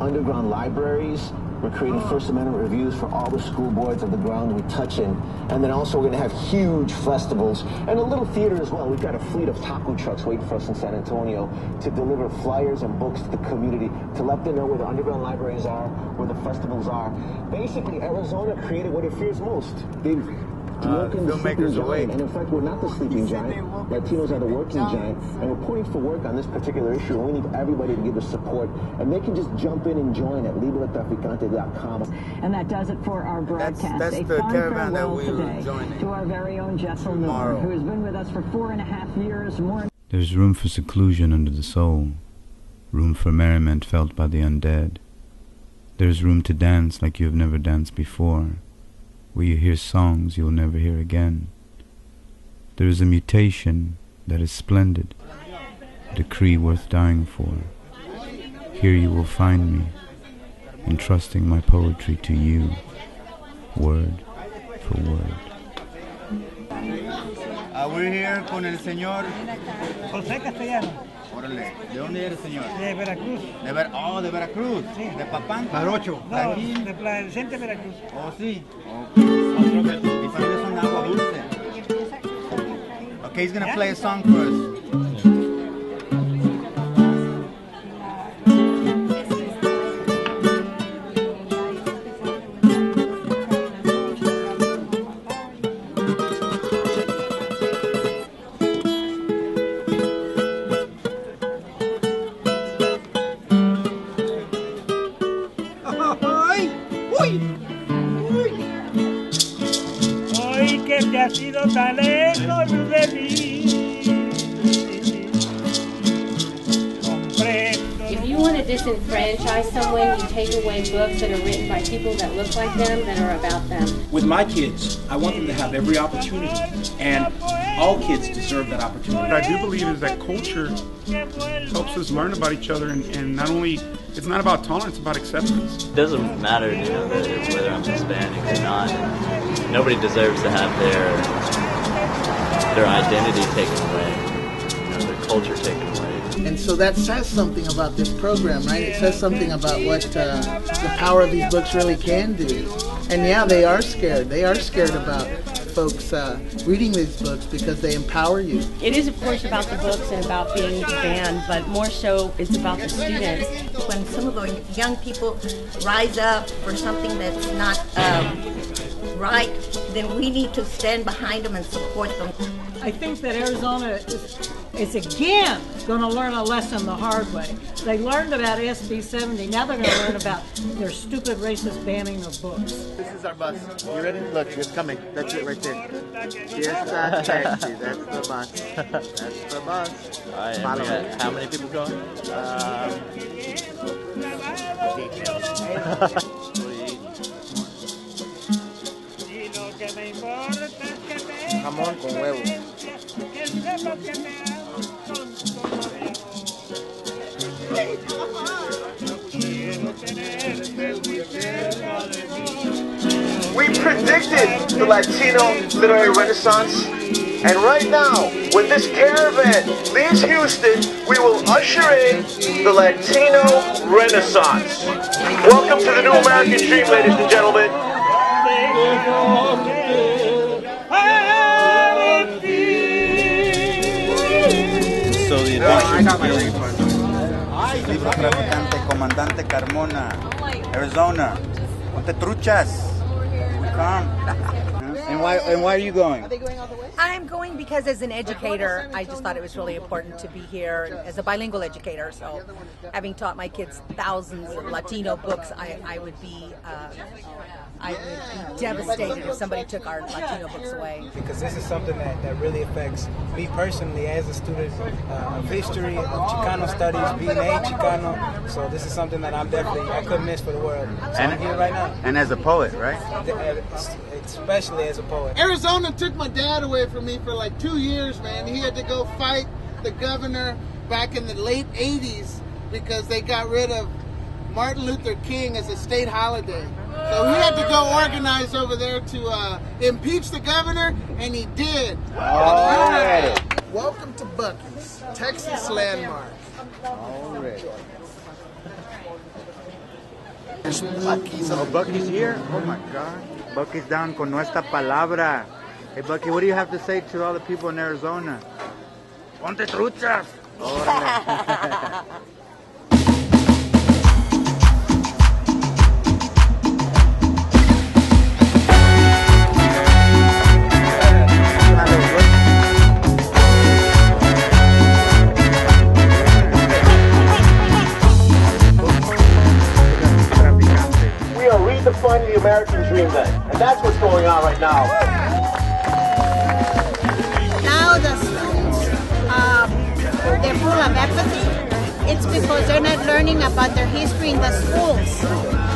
underground libraries. We're creating First Amendment reviews for all the school boards of the ground we touch in. And then also we're going to have huge festivals and a little theater as well. We've got a fleet of taco trucks waiting for us in San Antonio to deliver flyers and books to the community, to let them know where the underground libraries are, where the festivals are. Basically, Arizona created what it fears most. They've woken the sleeping giant. And in fact, we're not the sleeping giant. Latinos are the working giant. And we're putting for work on this particular issue. And we need everybody to give us support. And they can just jump in and join at Librotraficante.com. And that does it for our broadcast. That's a the fond caravan that farewell we today will join to our very own Jessel Miller, who has been with us for 4.5 years. There's room for seclusion under the soul, room for merriment felt by the undead. There's room to dance like you have never danced before, where you hear songs you'll never hear again. There is a mutation that is splendid, a decree worth dying for. Here you will find me, entrusting my poetry to you, word for word. We're here con el señor José Castellano. Órale, ¿de dónde eres, señor? De Veracruz. De Veracruz. Sí. De Papán. Jarocho. No, de Playa del Centro, Veracruz. Oh, sí. Okay. Mis amigos son agua dulce. Okay, he's gonna play a song for us. Hoy que te has ido tan lejos de mí. If you want to disenfranchise someone, you take away books that are written by people that look like them, that are about them. With my kids, I want them to have every opportunity, and all kids deserve that opportunity. What I do believe is that culture helps us learn about each other, and not only, it's not about tolerance, it's about acceptance. It doesn't matter, whether I'm Hispanic or not. Nobody deserves to have their identity taken away, their culture taken away. And so that says something about this program, right? It says something about what the power of these books really can do. And yeah, they are scared. They are scared about folks reading these books because they empower you. It is, of course, about the books and about being banned, but more so it's about the students. When some of the young people rise up for something that's not right, then we need to stand behind them and support them. I think that Arizona is again going to learn a lesson the hard way. They learned about SB 70, now they're going to learn about their stupid racist banning of books. This is our bus. You ready? Look, it's coming. That's it right there. Fiesta Taxi. That's the bus. That's the bus. All right, and we got how many people going? Jamón con huevo. We predicted the Latino literary renaissance, and right now, when this caravan leaves Houston, we will usher in the Latino renaissance. Welcome to the new American dream, ladies and gentlemen. So the adventure Librotraficante, Comandante Carmona, Arizona. Ponte truchas. We come. And why are you going? Are they going all the way? I'm going because as an educator, I just thought it was really important to be here as a bilingual educator. So having taught my kids thousands of Latino books, I would be devastated if somebody took our Latino books away. Because this is something that really affects me personally as a student of history, of Chicano studies, being a Chicano. So this is something that I couldn't miss for the world. So I'm here right now. And as a poet, right? Especially as a poet. Arizona took my dad away from me for like 2 years, man. He had to go fight the governor back in the late 80s because they got rid of Martin Luther King as a state holiday. So he had to go organize over there to impeach the governor, and he did. Alright. Welcome to Buc-ee's, Texas landmark. Alright. Oh, Bucky's here? Oh my God. Bucky's down con nuestra palabra. Hey Bucky, what do you have to say to all the people in Arizona? Ponte truchas! Órale. We are redefining the American dream then, and that's what's going on right now. Now the students, they're full of empathy. It's because they're not learning about their history in the schools.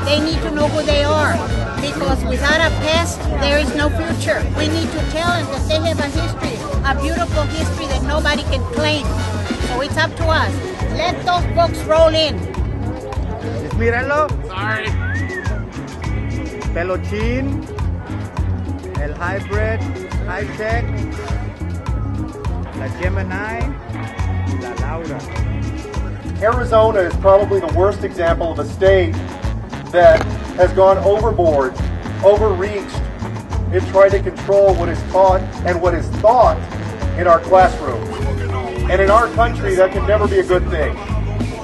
They need to know who they are, because without a past, there is no future. We need to tell them that they have a history, a beautiful history that nobody can claim. So it's up to us. Let those books roll in. Míralo. Sorry. Pelochín, el hybrid, high-tech, la Gemini, y la Laura. Arizona is probably the worst example of a state that has gone overboard, overreached in trying to control what is taught and what is thought in our classrooms. And in our country, that can never be a good thing.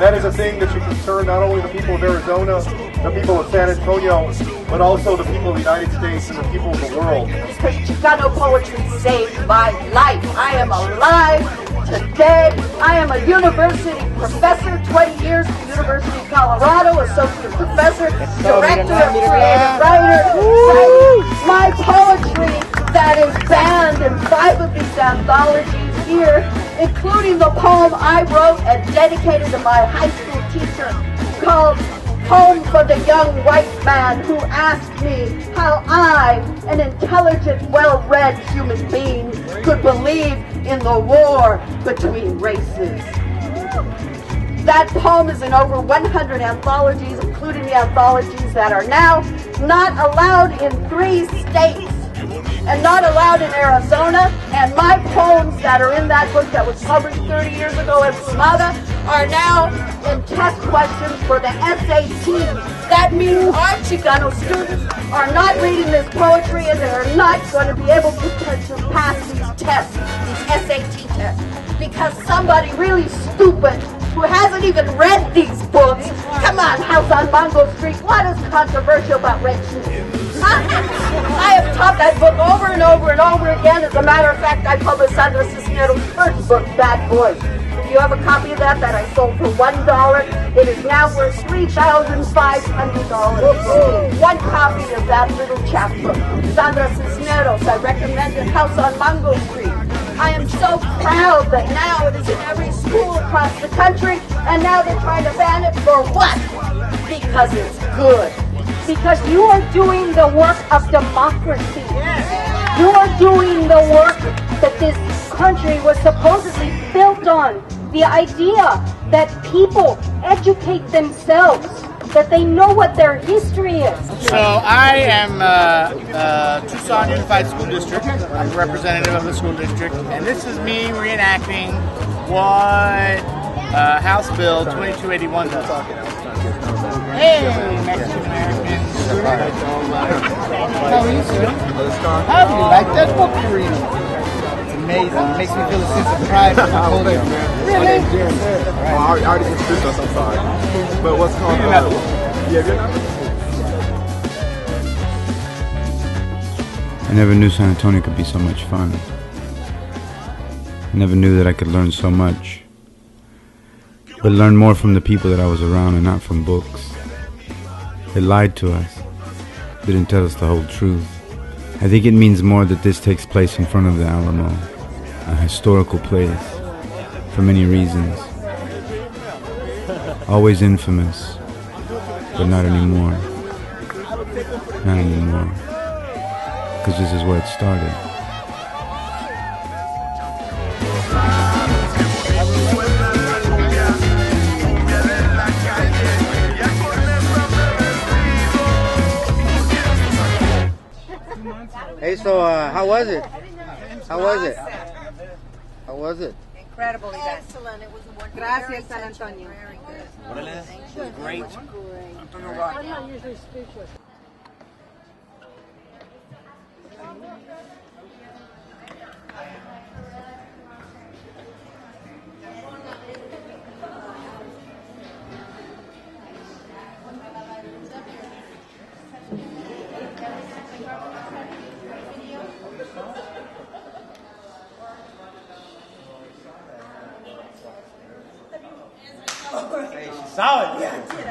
That is a thing that should concern not only the people of Arizona, the people of San Antonio, but also the people of the United States and the people of the world. Because Chicano poetry saved my life. I am alive today. I am a university professor, 20 years at the University of Colorado, associate professor, director of creative writer. My poetry that is banned in 5 of these anthologies here, including the poem I wrote and dedicated to my high school teacher called Home for the Young White Man Who Asked Me How I, an intelligent, well-read human being, could believe in the war between races. That poem is in over 100 anthologies, including the anthologies that are now not allowed in 3 states and not allowed in Arizona. And my poems that are in that book that was published 30 years ago in Florida are now in test questions for the SAT. That means our Chicano students are not reading this poetry and they are not going to be able to pass these tests, these SAT tests, because somebody really stupid who hasn't even read these books. Come on, House on Mango Street, what is controversial about red shoes? I have taught that book over and over and over again. As a matter of fact, I published Sandra Cisneros' first book, Bad Boys. If you have a copy of that I sold for $1, it is now worth $3,500. One copy of that little chapbook. Sandra Cisneros, I recommend it, House on Mango Street. I am so proud that now it is in every school across the country, and now they're trying to ban it for what? Because it's good. Because you are doing the work of democracy. You are doing the work that this country was supposedly built on. The idea that people educate themselves, that they know what their history is. So I am Tucson Unified School District. I'm a representative of the school district, and this is me reenacting what House Bill 2281 does. Hey, Mexican American. How are you, sir? How do you like that book you're reading? It's amazing. It makes me feel a sense of pride for my culture. Really? Well, I already introduced us, I'm sorry. But what's called... I never knew San Antonio could be so much fun. I never knew that I could learn so much. But learn more from the people that I was around and not from books. They lied to us. Didn't tell us the whole truth. I think it means more that this takes place in front of the Alamo, a historical place, for many reasons. Always infamous, but not anymore. Not anymore. Because this is where it started. Hey, so how was it? How was it? How was it? incredible event. Excellent. It was a wonderful. Gracias, San Antonio. Very good. It was great. I'm not usually speechless. Hey, she saw it. Yeah, I did.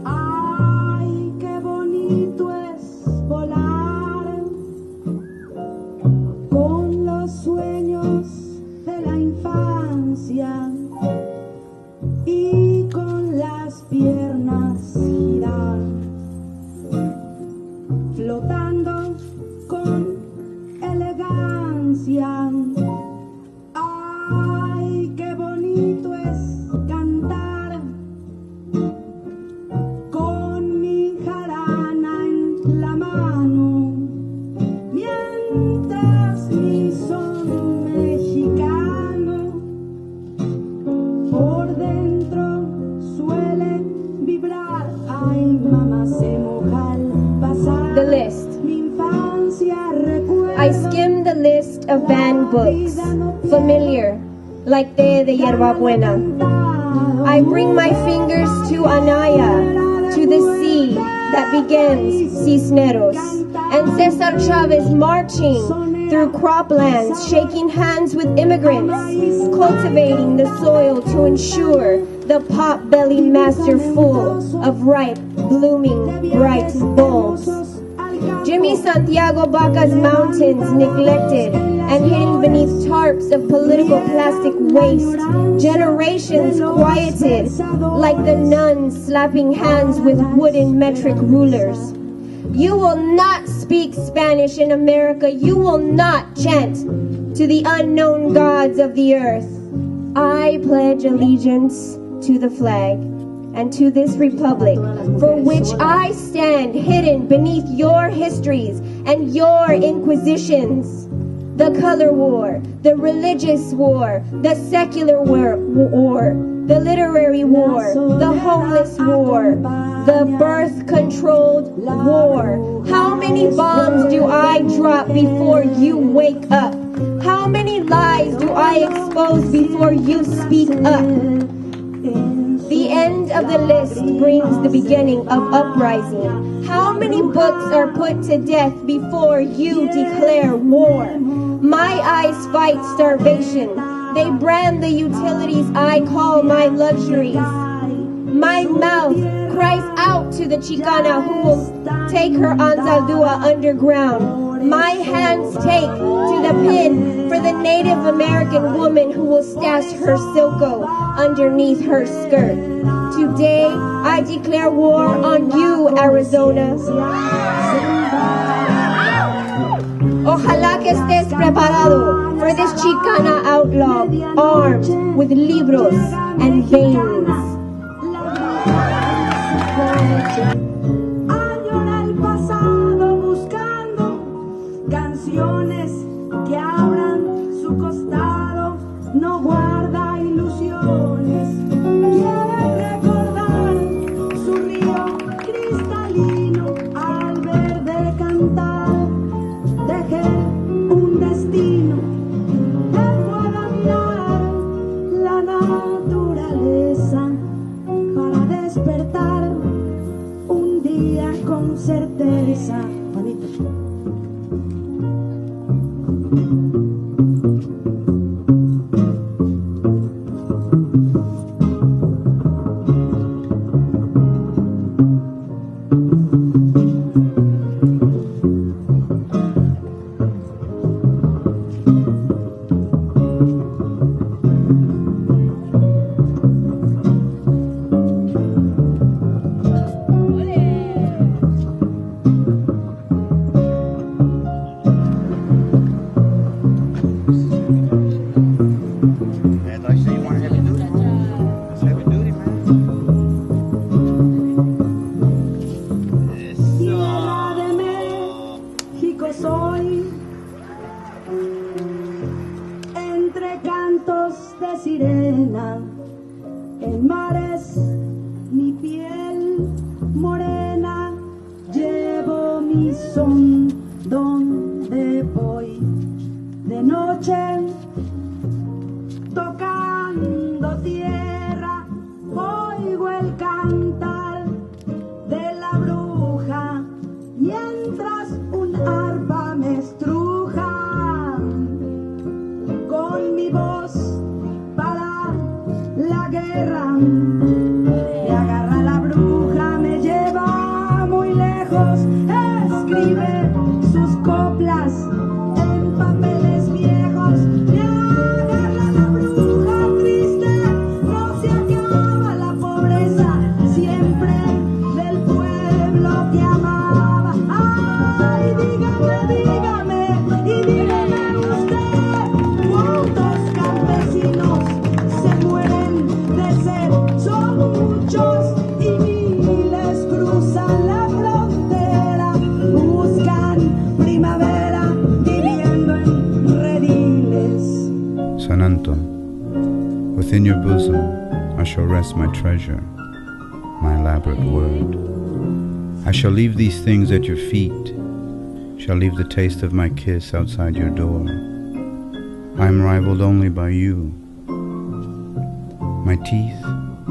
Ay, qué bonito es volar con los sueños de la infancia y con las piernas girar, flotando con elegancia. Ay, qué bonito es cantar con mi jarana en la mano, mientras mi son mexicano por dentro suele vibrar. Ay, mamá, se moja al pasar. The list. Mi infancia recuerda. I skimmed the list of banned books, familiar, like Té de Hierbabuena. I bring my fingers to Anaya, to the sea that begins Cisneros, and Cesar Chavez marching through croplands, shaking hands with immigrants, cultivating the soil to ensure the pot-bellied master full of ripe, blooming, bright bulbs. Jimmy Santiago Baca's mountains neglected and hidden beneath tarps of political plastic waste, generations quieted like the nuns slapping hands with wooden metric rulers. You will not speak Spanish in America. You will not chant to the unknown gods of the earth. I pledge allegiance to the flag and to this republic for which I stand hidden beneath your histories and your inquisitions. The color war, the religious war, the secular war, the literary war, the homeless war, the birth-controlled war. How many bombs do I drop before you wake up? How many lies do I expose before you speak up? The end of the list brings the beginning of uprising. How many books are put to death before you declare war? My eyes fight starvation. They brand the utilities I call my luxuries. My mouth cries out to the Chicana who will take her Anzaldúa underground. My hands take to the pin for the Native American woman who will stash her silko underneath her skirt. Today, I declare war on you, Arizona. Ojalá que estés preparado for this Chicana outlaw armed with libros and veins. Añora el pasado buscando canciones que abran su costado, no guarda ilusiones, quiere recordar su río cristalino al verde cantar, deje un destino que pueda mirar la naturaleza para despertar un día con certeza. entre cantos de sirena. El mar es mi piel morena, llevo mi son donde voy. De noche, tocando tierra, oigo el cantar de la bruja, mientras un arpa me estruja. Con mi voz para la guerra, me agarra la bruja, me lleva muy lejos, escribe sus coplas en papeles viejos. Me agarra la bruja triste, no se acaba la pobreza, siempre del pueblo te amaba. Ay, dígame, dígame, y dígame usted, ¿cuántos campesinos se mueren de sed? Son muchos y miles cruzan la frontera, buscan primavera viviendo en rediles. Sananto, within your bosom I shall rest my treasure, my elaborate word. I shall leave these things at your feet, shall leave the taste of my kiss outside your door. I am rivaled only by you. My teeth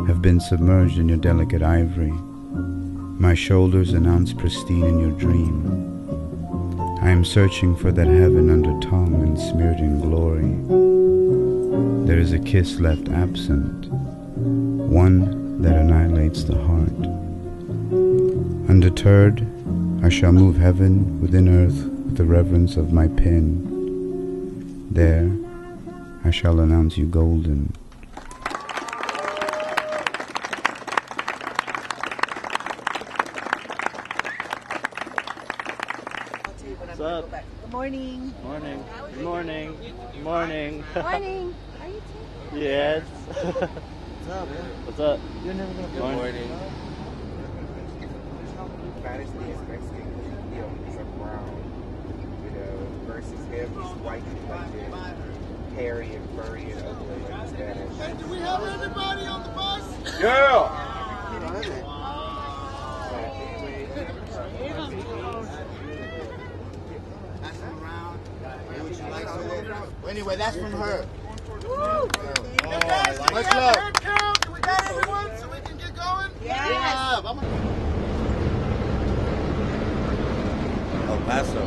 have been submerged in your delicate ivory, my shoulders announced pristine in your dream. I am searching for that heaven under tongue and smeared in glory. There is a kiss left absent, one that annihilates the heart. Undeterred, I shall move heaven within earth with the reverence of my pen. There, I shall announce you golden. What's up? Good morning. Morning. Good morning. Good morning. Morning. Are you too? Yes. What's up, man? What's up? You're never gonna Good morning. Spanish is Mexican, he's a brown, versus him, he's white, like this, hairy and furry and ugly like Spanish. Hey, do we have everybody on the bus? Yeah! Anyway, that's from her. Woo! Much We have love. a head count. We got everyone so we can get going? Yes. Yeah. Vamos. El Paso.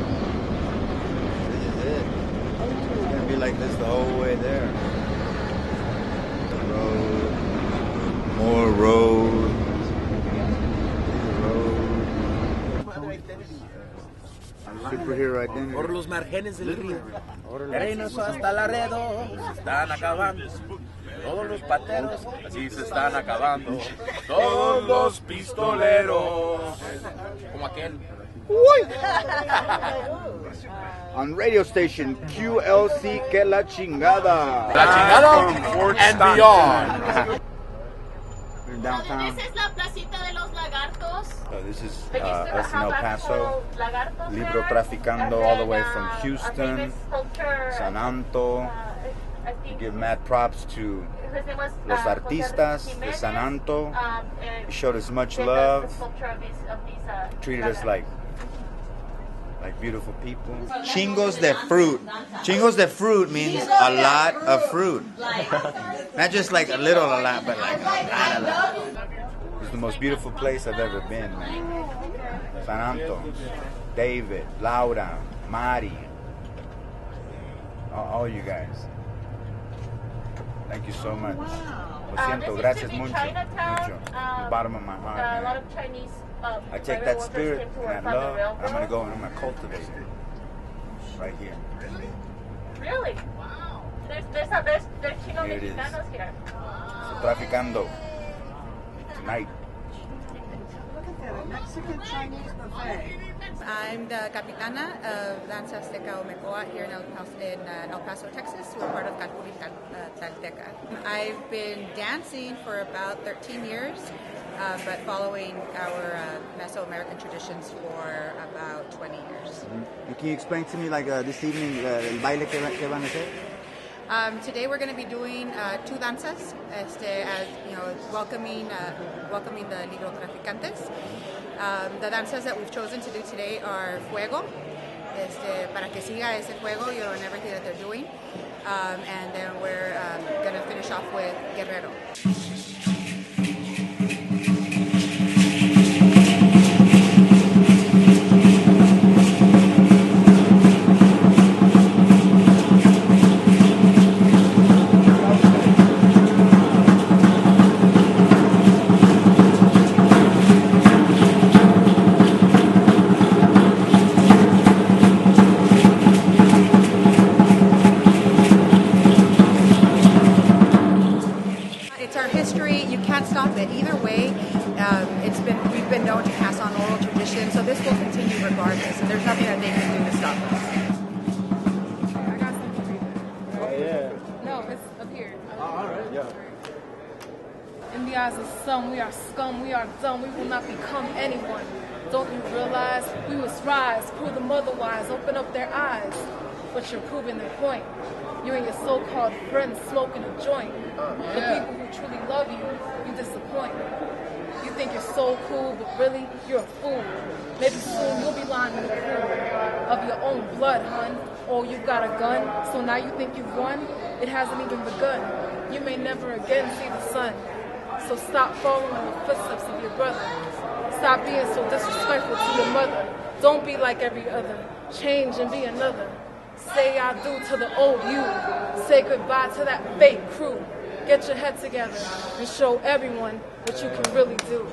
This is it. It's gonna be like this the whole way there. Road, more road, superhero identity. Por los márgenes del río, Reynoso hasta Laredo, se están acabando. Todos los pateros, así se están acabando. Todos los pistoleros. Como aquel. On radio station QLC, que la chingada. La chingada and beyond. We're downtown. Esa es la placita de los lagartos. This is us in El Paso, Librotraficando all the way from Houston, San Anto. We give mad props to los artistas de San Anto. He showed us much love, treated us like beautiful people. Chingos de fruit. Chingos de fruit means a lot of fruit. Not just like a little a lot, but like a lot. It's the most beautiful place I've ever been, man. San Anto, David, Laura, Mari, all you guys. Thank you so much. Lo siento, gracias mucho, mucho. From the bottom of my heart. A lot of Chinese. I take that spirit and that love, I'm going to go and I'm going to cultivate it right here. Really? Wow. There's Chino Here it is. Mexicanos here. Traficando tonight. Look at that, a Mexican Chinese buffet. I'm the Capitana of Danza Azteca Omecoa here in El Paso, Texas. We're part of Calpuri Tlalteca. I've been dancing for about 13 years, but following our Mesoamerican traditions for about 20 years. Can you explain to me, like this evening, el baile que van a hacer? Today we're going to be doing two danzas, as you know, welcoming the Librotraficantes. The danzas that we've chosen to do today are Fuego, para que siga ese fuego, you know, and everything that they're doing. And then we're going to finish off with Guerrero. It's our history. You can't stop it. Either way, we've been known to pass on oral tradition, so this will continue regardless, and there's nothing that they can do to stop us. I got something for you. Oh, yeah. No, it's up here. All right. Yeah. In the eyes of some, we are scum, we are dumb, we will not become anyone. Don't you realize we must rise, prove them otherwise, open up their eyes. But you're proving their point. You and your so-called friends smoking a joint. The people who truly love you, you disappoint. You think you're so cool, but really, you're a fool. Maybe soon you'll be lying in the pool of your own blood, hun. Oh, you got a gun, so now you think you've won? It hasn't even begun. You may never again see the sun. So stop following the footsteps of your brother. Stop being so disrespectful to your mother. Don't be like every other. Change and be another. Say I do to the old you. Say goodbye to that fake crew. Get your head together and show everyone what you can really do.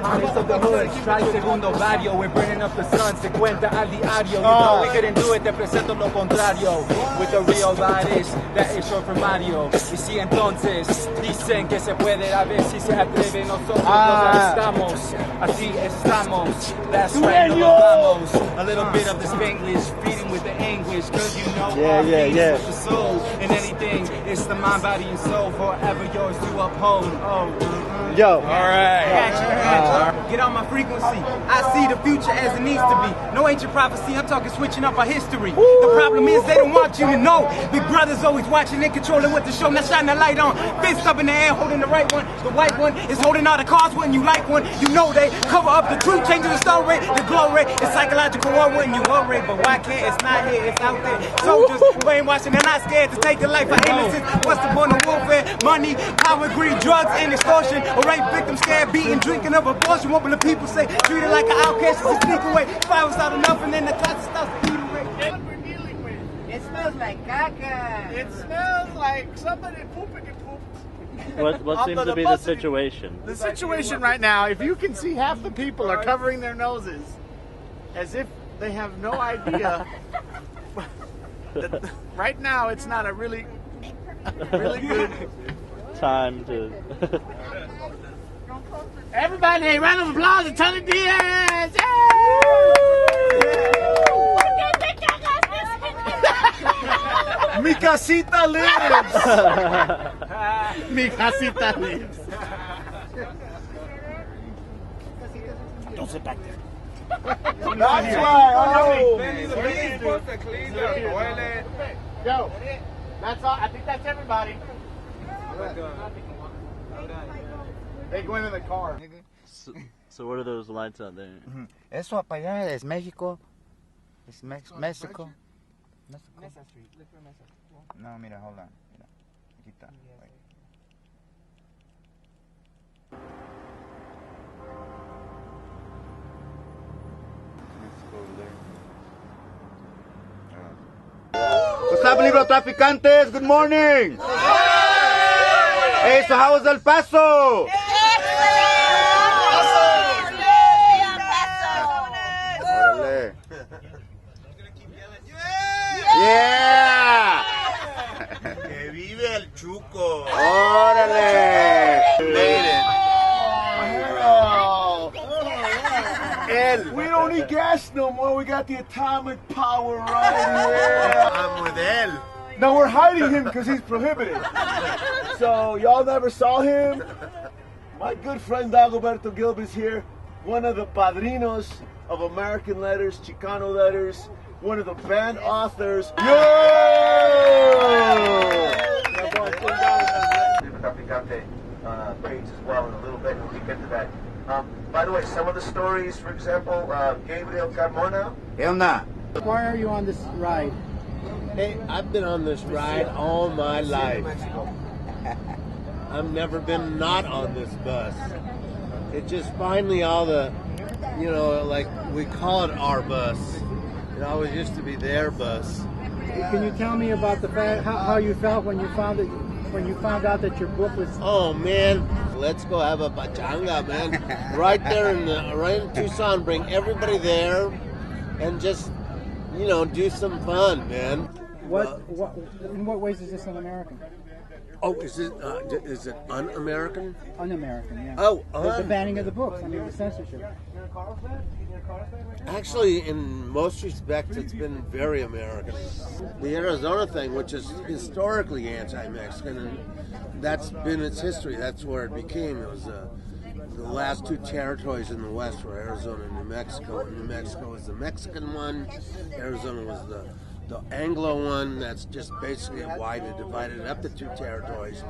Artists of the hood, strike segundo barrio. We're burning up the sun, se cuenta al diario. You know we couldn't do it, te presento lo contrario. With the real artist, that is short for Mario. Y si entonces dicen que se puede, a ver si se atreve. Nosotros nos arrestamos, así estamos. That's right, no nos vamos. A little bit of the Spanglish, feeding with the anguish. Cause you know our things with the soul. And anything, it's the mind, body, and soul. Forever yours to uphold. Yo. Alright. Get on my frequency. I see the future as it needs to be. No ancient prophecy, I'm talking switching up our history. The problem is they don't want you to know. Big brother's always watching and controlling what the show. Now shine the light on. Fist up in the air, holding the right one. The white one is holding all the cards when you like one. You know they cover up the truth, changing the story. The glory is psychological war when you worry. But why can't it's not here, it's out there. Soldiers brainwashing, they're not scared to take the life of innocence. What's the point of warfare? Money, power, greed, drugs, and extortion. Rape victims scared, beating, drinking of abortion. What will the people say? Treated like an outcast, just sneak away. Fire was out enough, and then the cops starts to eat away. What we're dealing with? It smells like caca. It smells like somebody pooping and pooped. What seems to be the situation? The situation right now, if you can see, half the people are covering their noses as if they have no idea. That right now, it's not a really good time to. Everybody, a round of applause and Tony Diaz! Mi casita lives! Mi casita lives! Don't sit back there. That's right. Yo, that's all. I think that's everybody. They go in the car. So what are those lights out there? Eso para allá es México. Es Mexico. Mesa Street. Look for Mesa. No, mira, hold on. Mira. Aquí está. What's up, Librotraficantes? Good morning. Hey, so how was El Paso? Yeah. Que vive el Chuco. Órale. We don't need gas no more. We got the atomic power right here. I'm with él. No, we're hiding him because he's prohibited. So y'all never saw him. My good friend Dagoberto Gilbert is here. one of the padrinos of American letters, Chicano letters, one of the band authors. Librotraficante page as well in a little bit, and we'll get to that. By the way, some of the stories, for example, Gabriel Carmona. Why are you on this ride? Hey, I've been on this ride all my life. I've never been not on this bus. It just finally all the, you know, like we call it our bus. It always used to be their bus. Can you tell me about the fact how you felt when you found out that your book was? Oh man, let's go have a pachanga, man! Right there right in Tucson, bring everybody there, and just do some fun, man. In what ways is this un-American? Oh, is it un-American? Un-American, yeah. Oh, the banning of the books. I mean, the censorship. Actually, in most respects, it's been very American. The Arizona thing, which is historically anti-Mexican, and that's been its history. That's where it became. It was the last two territories in the West were Arizona and New Mexico. And New Mexico was the Mexican one. Arizona was the Anglo one. That's just basically why they divided it up to two territories.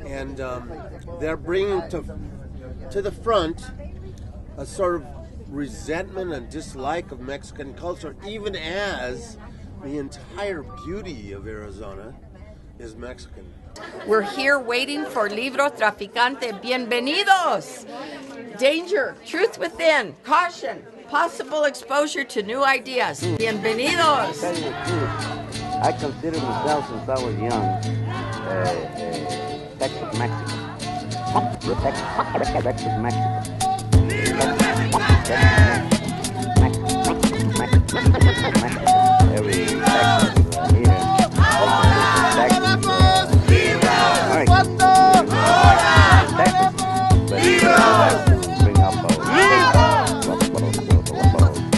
And they're bringing to the front a sort of resentment and dislike of Mexican culture, even as the entire beauty of Arizona is Mexican. We're here waiting for Librotraficante. Bienvenidos! Danger, truth within, caution, possible exposure to new ideas. Bienvenidos! To tell you the truth, I consider myself since I was young Texas Mexican. Texas Mexican. Every Texas here.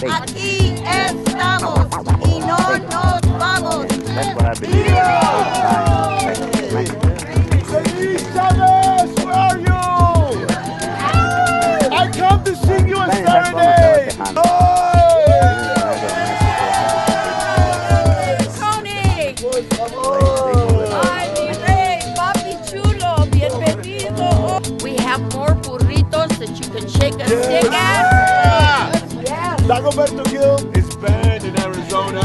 Aquí estamos y no nos vamos. That's what I believe. Where are you? I come to sing you a serenade. Tony! Ay, mi rey, papi chulo, bienvenido. We have more burritos that you can shake a stick at. Yes. Dagoberto Gil is banned in Arizona.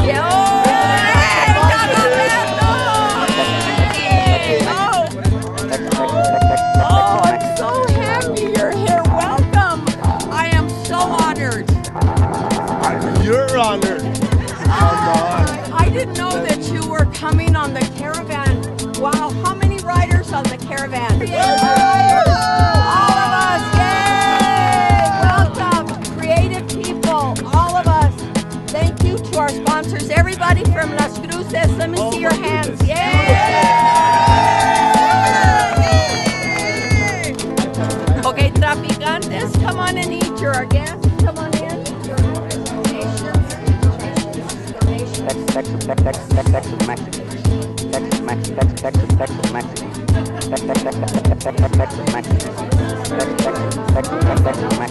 Oh, I'm so happy you're here. Welcome. I am so honored. You're honored. I didn't know that you were coming on the caravan. Wow, how many riders on the caravan? All of us, yay! Welcome, creative people, all of us. Thank you to our sponsors, everybody from Las Cruces. Let me see your hands. Yay! Okay, Traficantes, come on and eat your guests. Come on in. Donations. Texas Mexican. Texas Mexican.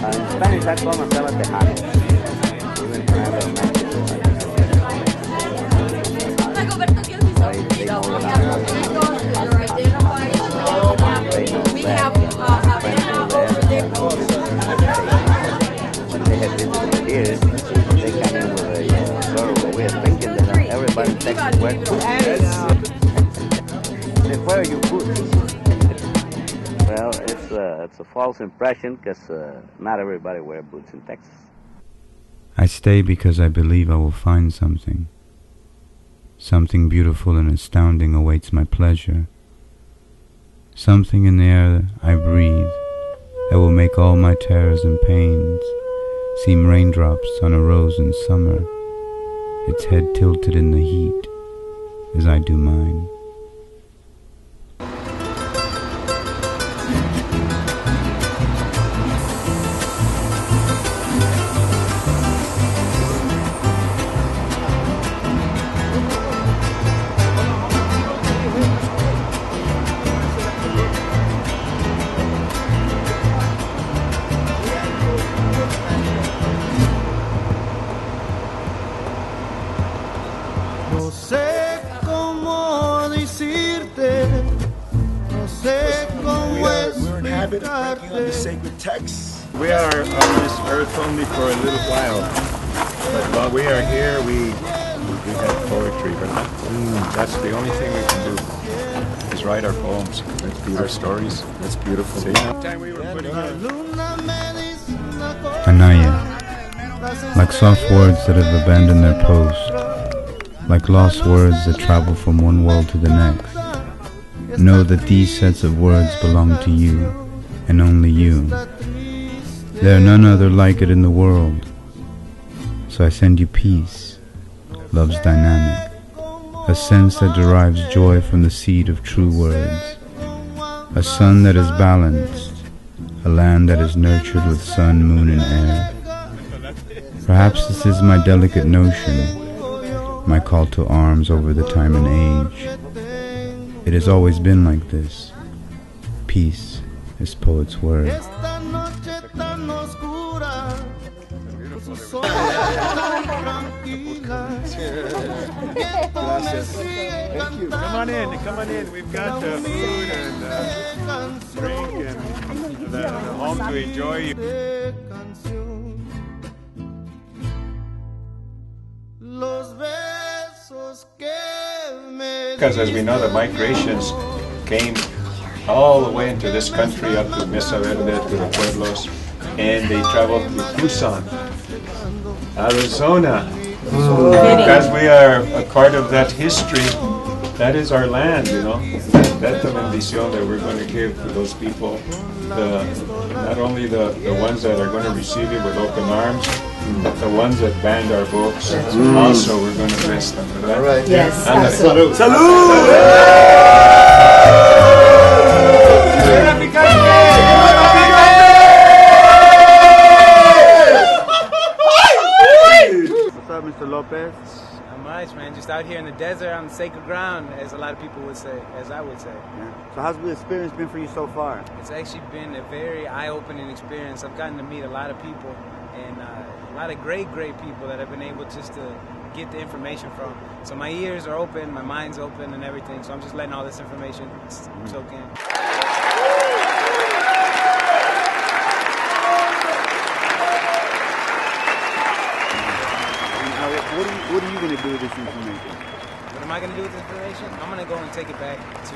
In Spanish, I call myself a Tejano. Even when I live in Mexico. We have over there. When they have visitors here, they come in with a sort of a way of thinking that everybody in Texas wears boots. Where are your boots? Well, it's a false impression because not everybody wears boots in Texas. I stay because I believe I will find something. Something beautiful and astounding awaits my pleasure. Something in the air I breathe that will make all my terrors and pains seem raindrops on a rose in summer, its head tilted in the heat as I do mine. No sé cómo decirte, no sé cómo We're in habit of breaking on the sacred texts. We are on this earth only for a little while. But while we are here, we have poetry. But that's the only thing we can do, is write our poems, our stories. That's beautiful. See, time we were putting Anaya, like soft words that have abandoned their post, like lost words that travel from one world to the next. Know that these sets of words belong to you, and only you. There are none other like it in the world. So I send you peace, love's dynamic, a sense that derives joy from the seed of true words, a sun that is balanced, a land that is nurtured with sun, moon, and air. Perhaps this is my delicate notion, my call to arms over the time and age. It has always been like this. Peace is poet's word. Thank you. Come on in. We've got food and drink and the home to enjoy. Because as we know, the migrations came all the way into this country, up to Mesa Verde, to the Pueblos, and they traveled to Tucson, Arizona. Because we are a part of that history, that is our land, you know. That's the bendición that we're going to give to those people. Not only the ones that are going to receive it with open arms, but the ones that banned our books, also we're going to bless them. Right? All right. Yes. Salud. Salud. What's up, Mr. Lopez? Not much, man. Just out here in the desert on the sacred ground, as a lot of people would say, as I would say. Yeah. So how's the experience been for you so far? It's actually been a very eye-opening experience. I've gotten to meet a lot of people, and a lot of great people that I've been able just to get the information from. So my ears are open, my mind's open and everything, so I'm just letting all this information soak in. What are you going to do with this information? What am I going to do with this information? I'm going to go and take it back to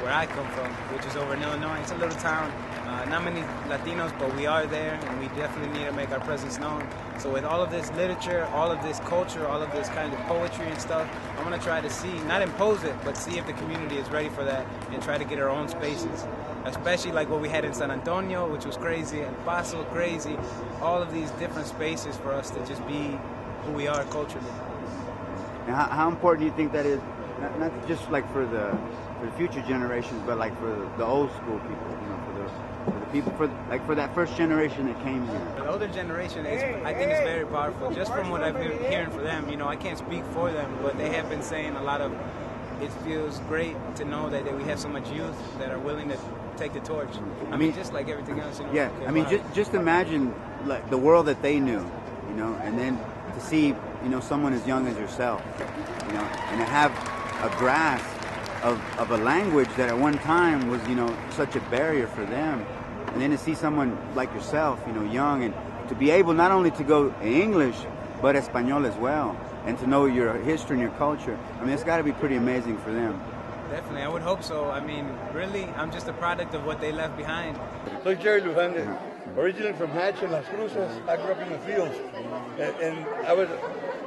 where I come from, which is over in Illinois. It's a little town. Not many Latinos, but we are there, and we definitely need to make our presence known. So with all of this literature, all of this culture, all of this kind of poetry and stuff, I'm going to try to see, not impose it, but see if the community is ready for that and try to get our own spaces. Especially like what we had in San Antonio, which was crazy, El Paso, crazy. All of these different spaces for us to just be who we are culturally. And how important do you think that is, not just like for the future generations, but like for the old school people, you know, for the people, for that first generation that came here? The older generation, I think, is very powerful. Just from what I've been hearing from them, you know, I can't speak for them, but they have been saying a lot of. It feels great to know that we have so much youth that are willing to take the torch. I mean, just like everything else, you know. Yeah, I mean, just imagine like the world that they knew, you know, and then to see, you know, someone as young as yourself, you know, and to have a grasp of a language that at one time was, you know, such a barrier for them, and then to see someone like yourself, you know, young, and to be able not only to go English, but Espanol as well, and to know your history and your culture. I mean, it's got to be pretty amazing for them. Definitely, I would hope so. I mean, really, I'm just a product of what they left behind. Soy Jerry Luján, originally from Hatch and Las Cruces. I grew up in the fields, and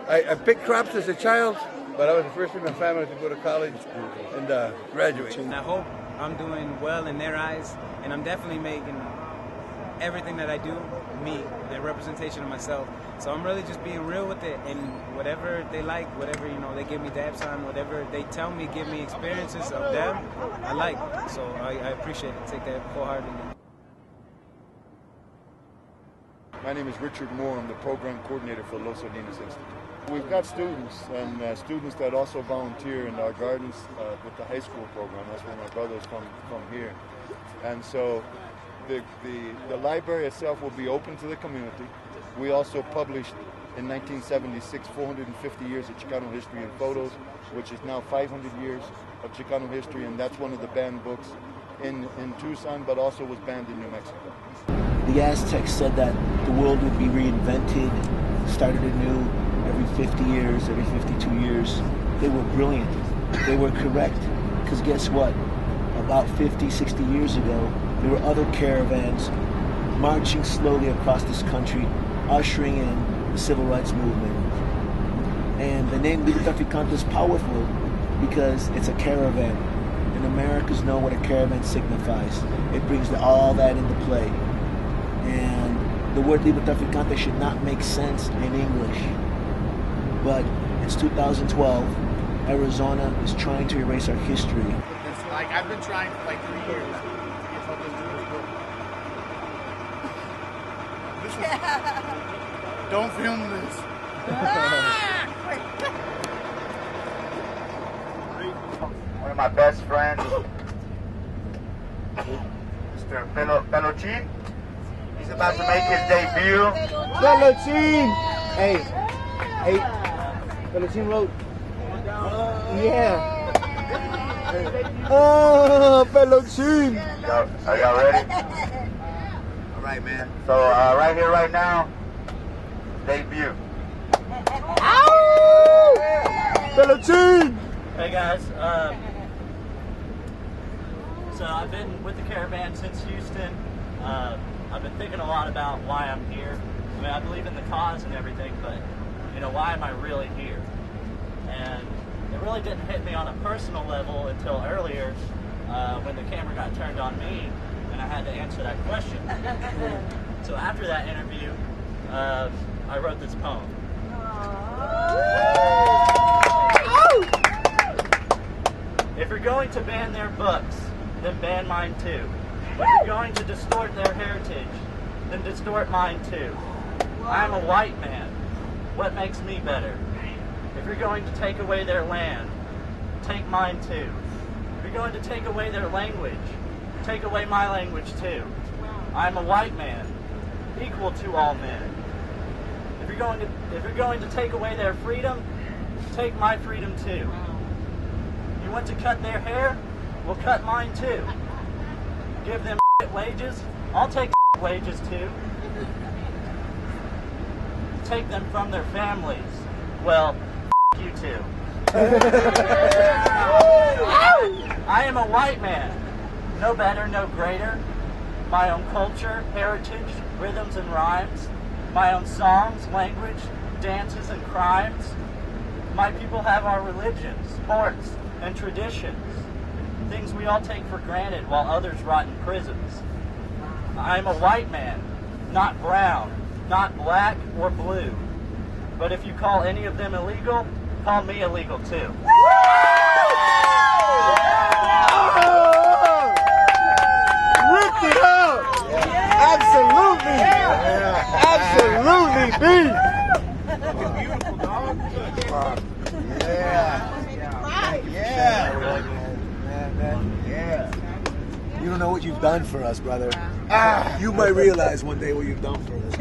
I picked crops as a child, but I was the first in my family to go to college and graduate. And I hope I'm doing well in their eyes, and I'm definitely making everything that I do me, a representation of myself. So I'm really just being real with it, and whatever they like, whatever, you know, they give me dabs on, whatever they tell me, give me experiences of them, I like. So I appreciate it. Take that wholeheartedly. My name is Richard Moore. I'm the program coordinator for Los Sardinas Institute. We've got students, and students that also volunteer in our gardens with the high school program. That's where my brothers come here. And so the library itself will be open to the community. We also publish in 1976, 450 years of Chicano history and photos, which is now 500 years of Chicano history, and that's one of the banned books in Tucson, but also was banned in New Mexico. The Aztecs said that the world would be reinvented, started anew every 50 years, every 52 years. They were brilliant. They were correct. Because guess what? About 50, 60 years ago, there were other caravans marching slowly across this country, ushering in the civil rights movement. And the name Librotraficante is powerful because it's a caravan. And Americans know what a caravan signifies. It brings all that into play. And the word Librotraficante should not make sense in English. But it's 2012. Arizona is trying to erase our history. It's like I've been trying for like 3 years to get published in this book. Don't film this. One of my best friends, Mr. Pelochin. He's about to make his debut. Pelochin! Hey, Pelochin wrote. Yeah. Oh, Pelochin! Are y'all ready? All right, man. So right here, right now, debut. Pelochin! Hey guys, so I've been with the caravan since Houston. I've been thinking a lot about why I'm here. I mean, I believe in the cause and everything, but you know, why am I really here? And it really didn't hit me on a personal level until earlier when the camera got turned on me and I had to answer that question. So after that interview, I wrote this poem. If you're going to ban their books, then ban mine too. If you're going to distort their heritage, then distort mine too. I'm a white man. What makes me better? If you're going to take away their land, take mine too. If you're going to take away their language, take away my language too. I'm a white man, equal to all men. If you're going to take away their freedom, take my freedom too. You want to cut their hair? Well, cut mine too. Give them wages? I'll take wages too. Take them from their families? Well, you too. I am a white man. No better, no greater. My own culture, heritage, rhythms and rhymes. My own songs, language, dances and crimes. My people have our religions, sports, and traditions. Things we all take for granted while others rot in prisons. I am a white man, not brown, not black or blue. But if you call any of them illegal, call me illegal too. Ripped it up! Absolutely! Absolutely, B! Beautiful, dog. Yeah. You don't know what you've done for us, brother. You might realize one day what you've done for us.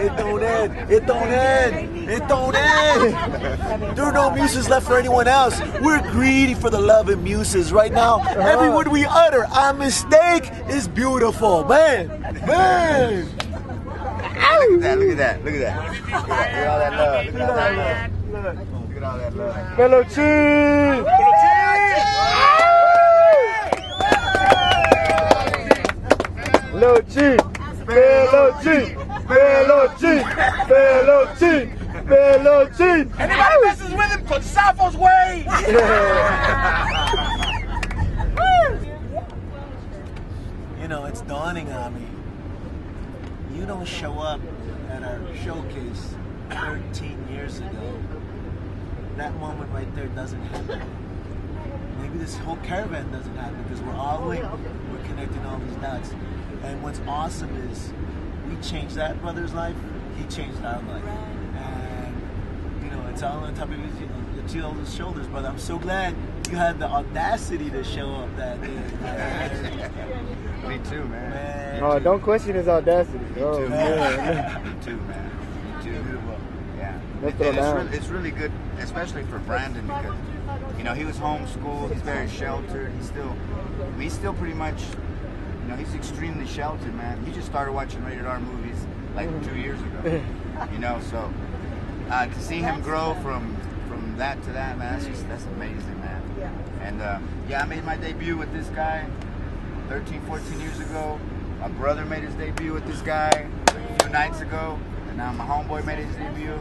It don't end. It don't end. It don't end. There are no muses left for anyone else. We're greedy for the love and muses right now. Every word we utter, our mistake is beautiful. Man. Man. Look at that. Look at that. Look at all that love. Look at all that love. Look at all that love. Pelochin! Pelochin! Pelochin! Pelochin! Pelochin! Pelochin! Anybody messes with him, put Sappho's way! You know, it's dawning on me. You don't show up at our showcase 13 years ago. That moment right there doesn't happen. Maybe this whole caravan doesn't happen because we're all linked. We're connecting all these dots. And what's awesome is we changed that brother's life. He changed our life. And, you know, it's all on top of your shoulders, brother. I'm so glad you had the audacity to show up that day. Me too, man. Oh, don't question his audacity. Me too, man. Me too, man. Me too. Yeah. It's really good, especially for Brandon, because he was homeschooled. He's very sheltered. He's still pretty much, he's extremely sheltered, man. He just started watching rated R movies like 2 years ago. So to see him grow from that to that, man, that's amazing, man. And I made my debut with this guy 13, 14 years ago. My brother made his debut with this guy a few nights ago, and now my homeboy made his debut.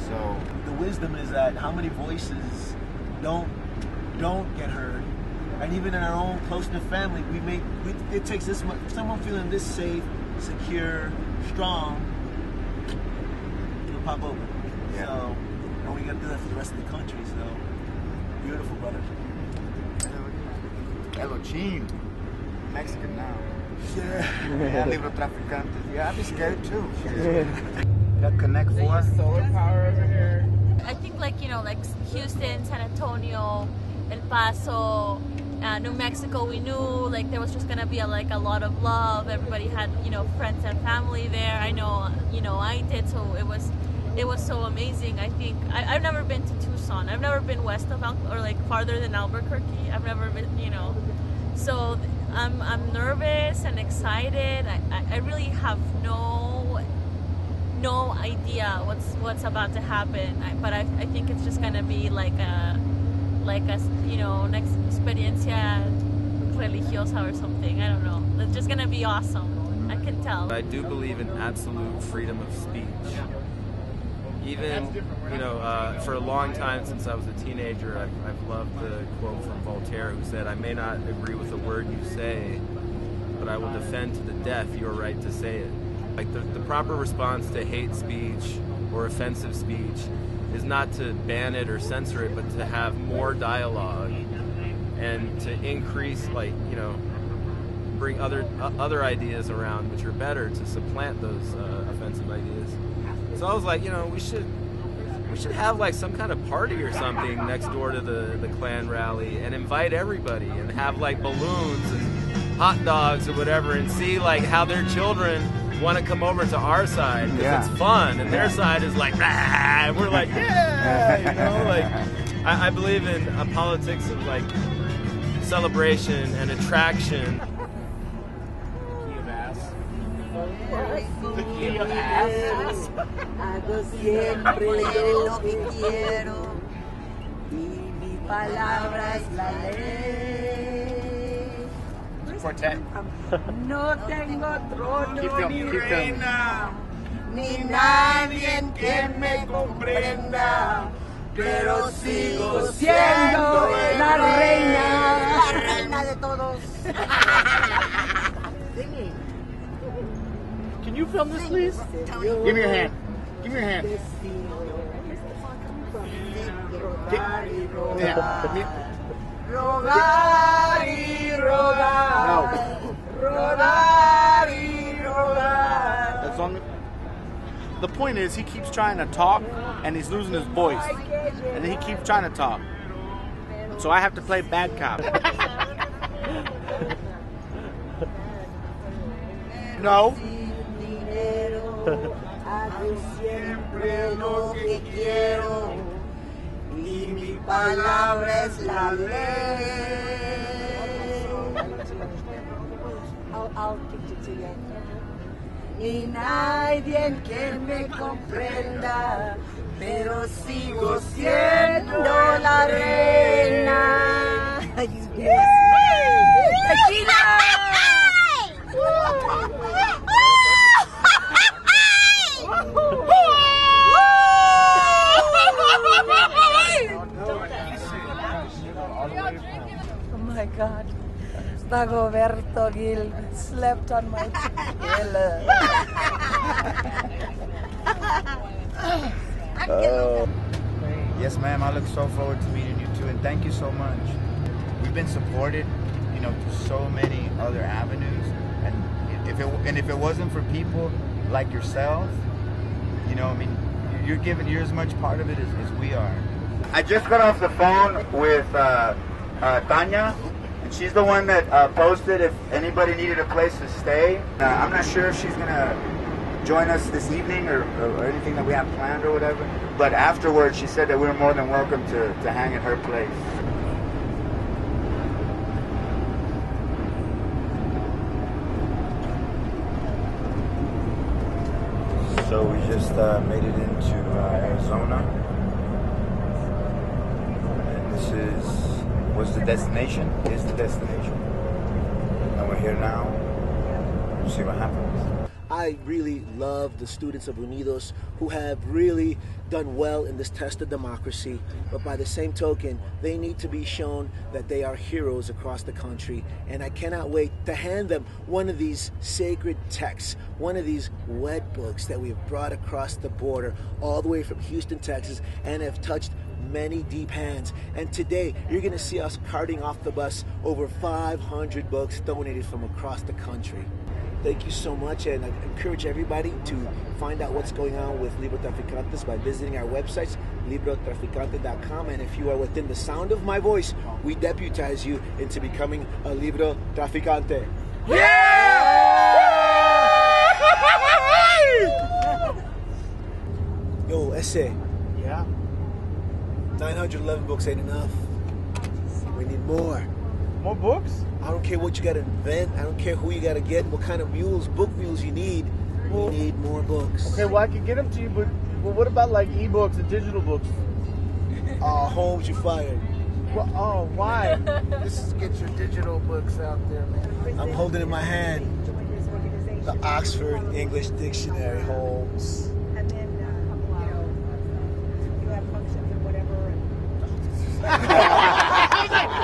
So the wisdom is that how many voices don't get heard, and even in our own close-knit family, it takes this much, someone feeling this safe, secure, strong, it'll pop open. Yeah. So, and we got to do that for the rest of the country. So beautiful, brother. Hello, Chin. Mexican now. Yeah. Librotraficantes. Yeah, I'd be scared too. Got Connect 4. Solar power over here. I think like Houston, San Antonio, El Paso, New Mexico, we knew like there was just gonna be a lot of love. Everybody had friends and family there. I know I did, so it was so amazing. I think I've never been to Tucson. I've never been west of or farther than Albuquerque. I've never been, so I'm nervous and excited. I really have no idea what's about to happen. But I think it's just gonna be like a next experiencia religiosa or something. I don't know. It's just gonna be awesome. I can tell. I do believe in absolute freedom of speech. Even, for a long time since I was a teenager, I've loved the quote from Voltaire who said, "I may not agree with a word you say, but I will defend to the death your right to say it." Like the proper response to hate speech or offensive speech is not to ban it or censor it, but to have more dialogue and to increase, bring other ideas around which are better to supplant those offensive ideas. So I was like, we should have some kind of party or something next door to the Klan rally and invite everybody and have balloons and hot dogs or whatever and see how their children want to come over to our side because it's fun, and their side is rah, and we're I believe in a politics of celebration and attraction. The key of ass. Hago siempre lo que quiero y mi palabra es la ley. Quartet. No tengo trono ni reina, ni nadie que me comprenda, pero sigo siendo la reina de todos. Can you film this, please? Give me your hand. Give me your hand. Rodar y rodar. No. Rodar y rodar. That's on. The point is, he keeps trying to talk, and he's losing his voice, and then he keeps trying to talk. So I have to play bad cop. No. Hago siempre lo que quiero y mi palabra es la ley. I'll teach it to you. Ni nadie que me comprenda, pero sigo siendo la reina. ¡Tequila! Oh my God. Dagoberto Gil slept on my pillow. Yes, ma'am. I look so forward to meeting you too, and thank you so much. We've been supported, through so many other avenues, and if it wasn't for people like yourself, you're as much part of it as we are. I just got off the phone with Tanya, and she's the one that posted if anybody needed a place to stay. I'm not sure if she's gonna join us this evening or anything that we have planned or whatever, but afterwards she said that we're more than welcome to hang at her place. So we just made it into Arizona, and this was the destination, is the destination, and we're here now. We'll see what happens. I really love the students of Unidos who have really done well in this test of democracy, but by the same token, they need to be shown that they are heroes across the country, and I cannot wait to hand them one of these sacred texts, one of these wet books that we've brought across the border, all the way from Houston, Texas, and have touched many deep hands. And today, you're going to see us carting off the bus over 500 books donated from across the country. Thank you so much, and I encourage everybody to find out what's going on with Librotraficantes by visiting our websites, Librotraficante.com, and if you are within the sound of my voice, we deputize you into becoming a Librotraficante. Yo, Ese. Yeah? 911 books ain't enough. We need more. More books? I don't care what you gotta invent. I don't care who you gotta get, what kind of book mules you need. We need more books. Okay, well, I can get them to you, but what about like ebooks and digital books? Holmes, you're fired. Well, why? Just get your digital books out there, man. I'm holding in my hand the Oxford English Dictionary, Holmes. And then, you have functions or whatever.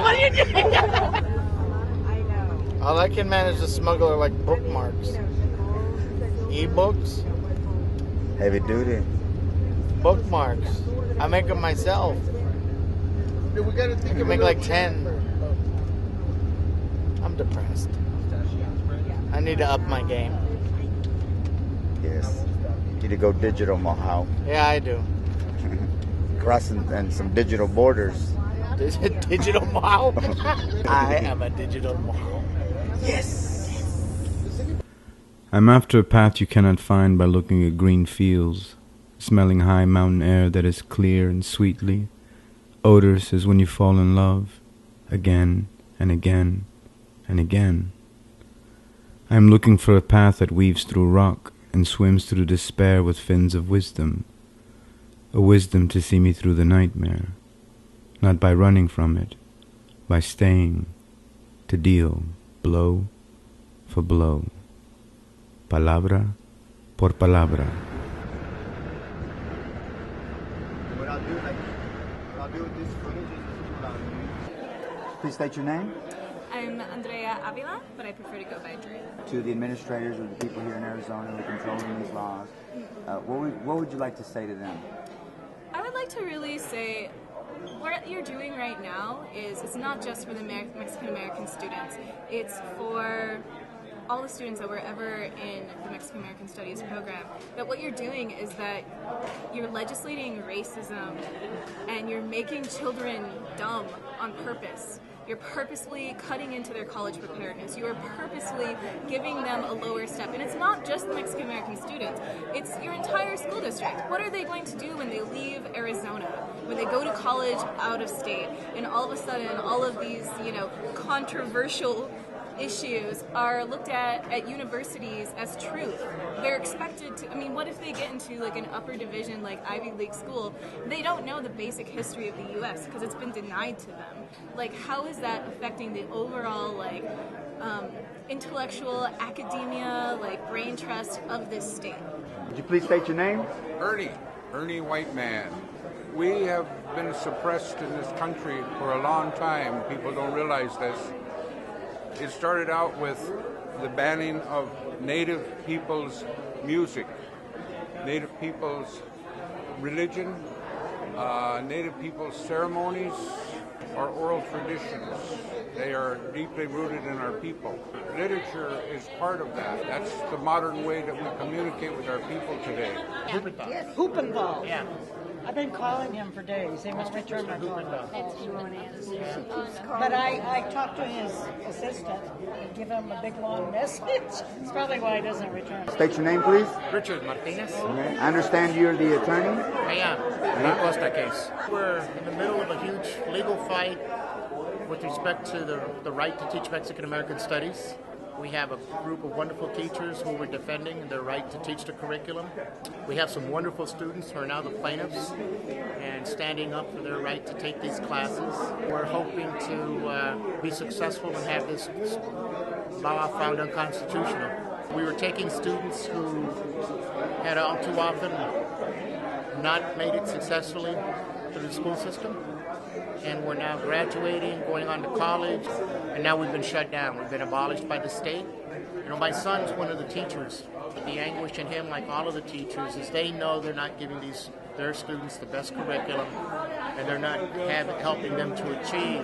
What are you doing? I know. All I can manage to smuggle are like bookmarks. E-books? Heavy duty. Bookmarks. I make them myself. We gotta think I can make like 10. I'm depressed. I need to up my game. Yes. Need to go digital, Mohau. Yeah, I do. Crossing and some digital borders. Digital Mohau? I am a digital Mohau. Yes! I'm after a path you cannot find by looking at green fields, smelling high mountain air that is clear and sweetly odorous as when you fall in love, again and again and again. I am looking for a path that weaves through rock and swims through despair with fins of wisdom, a wisdom to see me through the nightmare, not by running from it, by staying, to deal blow for blow, palabra por palabra. What I'll do with this footage is please state your name. I'm Andrea Avila, but I prefer to go by Dre. To the administrators or the people here in Arizona who are controlling these laws, what would you like to say to them? I would like to really say what you're doing right now it's not just for the Mexican-American students, it's for all the students that were ever in the Mexican-American Studies program, that what you're doing is that you're legislating racism and you're making children dumb on purpose. You're purposely cutting into their college preparedness. You are purposely giving them a lower step. And it's not just the Mexican-American students. It's your entire school district. What are they going to do when they leave Arizona? When they go to college out of state? And all of a sudden, all of these, controversial issues are looked at universities as truth. They're expected to, what if they get into like an upper division like Ivy League school, they don't know the basic history of the US because it's been denied to them. Like, how is that affecting the overall intellectual academia, brain trust of this state? Would you please state your name? Ernie White Man. We have been suppressed in this country for a long time. People don't realize this. It started out with the banning of Native people's music, Native people's religion, Native people's ceremonies, our oral traditions. They are deeply rooted in our people. Literature is part of that. That's the modern way that we communicate with our people today. Yes. Hoop and ball. Yeah. I've been calling him for days. He won't return my call. But I talked to his assistant and give him a big long message. That's probably why he doesn't return. State your name, please. Richard Martinez. Okay. I understand you're the attorney? I am. In the Costa case. We're in the middle of a huge legal fight with respect to the right to teach Mexican American studies. We have a group of wonderful teachers who we're defending their right to teach the curriculum. We have some wonderful students who are now the plaintiffs and standing up for their right to take these classes. We're hoping to be successful and have this law found unconstitutional. We were taking students who had all too often not made it successfully through the school system. And we're now graduating, going on to college, and now we've been shut down. We've been abolished by the state. You know, my son's one of the teachers. The anguish in him, like all of the teachers, is they know they're not giving their students the best curriculum, and they're not helping them to achieve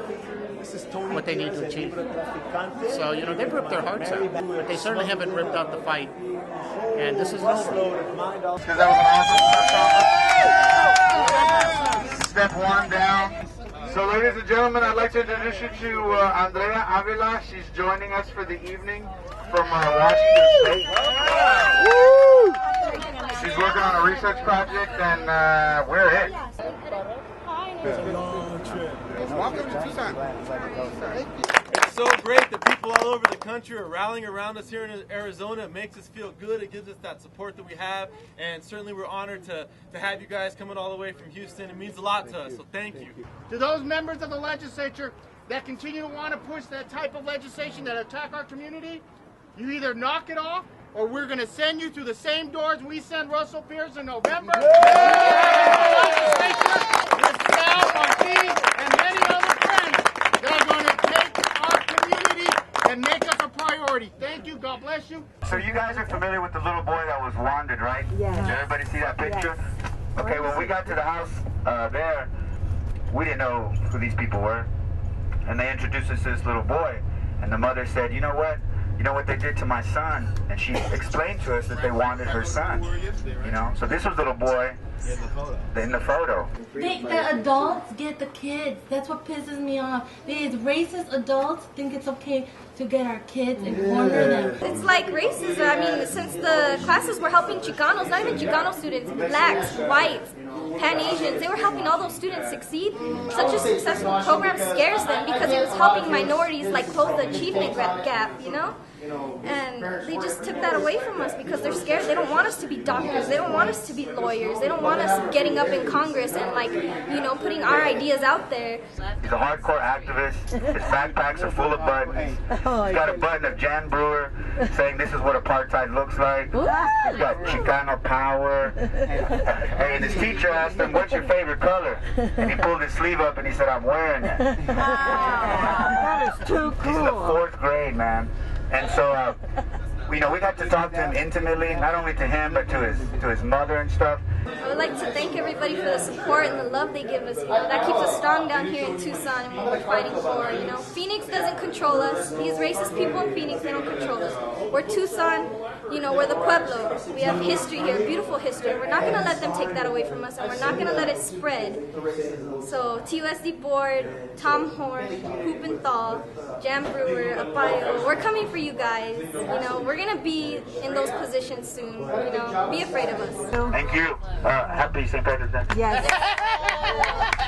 what they need to achieve. So, you know, they've ripped their hearts out, but they certainly haven't ripped out the fight. And this is over. Step one down. So, ladies and gentlemen, I'd like to introduce you to Andrea Avila. She's joining us for the evening from Washington State. She's working on a research project, and we're it. It's a long trip. Welcome to Tucson. It's so great that people all over the country are rallying around us here in Arizona. It makes us feel good. It gives us that support that we have, and certainly we're honored to have you guys coming all the way from Houston. It means a lot to us, so thank you. To those members of the legislature that continue to want to push that type of legislation that attack our community, you either knock it off or we're going to send you through the same doors we send Russell Pierce in November. And many other friends that are going to take our community and make us a priority. Thank you. God bless you. So you guys are familiar with the little boy that was wanted, right? Yeah. Did everybody see that picture? Yes. Okay, when we got to the house there, we didn't know who these people were. And they introduced us to this little boy. And the mother said, you know what? You know what they did to my son? And she explained to us that they wanted her son. You know? So this was little boy in the photo. The adults get the kids. That's what pisses me off. These racist adults think it's okay to get our kids and corner them. It's like racism. I mean, since the classes were helping Chicanos, not even Chicano students, blacks, whites, Pan-Asians, they were helping all those students succeed. Such a successful program scares them because it was helping minorities like close the achievement gap, you know? And they just took that away from us because they're scared. They don't want us to be doctors. They don't want us to be lawyers. They don't want us getting up in Congress and, like, you know, putting our ideas out there. He's a hardcore activist. His backpacks are full of buttons. He's got a button of Jan Brewer saying this is what apartheid looks like. He's got Chicano power. Hey, and his teacher asked him, what's your favorite color? And he pulled his sleeve up and he said, I'm wearing it. That is too cool. He's in the 4th grade, man. And so, you know, we got to talk to him intimately, not only to him, but to his mother and stuff. I would like to thank everybody for the support and the love they give us. You know, that keeps us strong down here in Tucson and what we're fighting for. You know, Phoenix doesn't control us. These racist people in Phoenix, they don't control us. We're Tucson. You know, we're the Pueblo. We have history here, beautiful history. We're not going to let them take that away from us, and we're not going to let it spread. So, TUSD Board, Tom Horn, Hoopenthal, Jam Brewer, Apayo, we're coming for you guys. You know, we're going to be in those positions soon. You know, be afraid of us. Thank you. Happy St. Patrick's Day. Yes.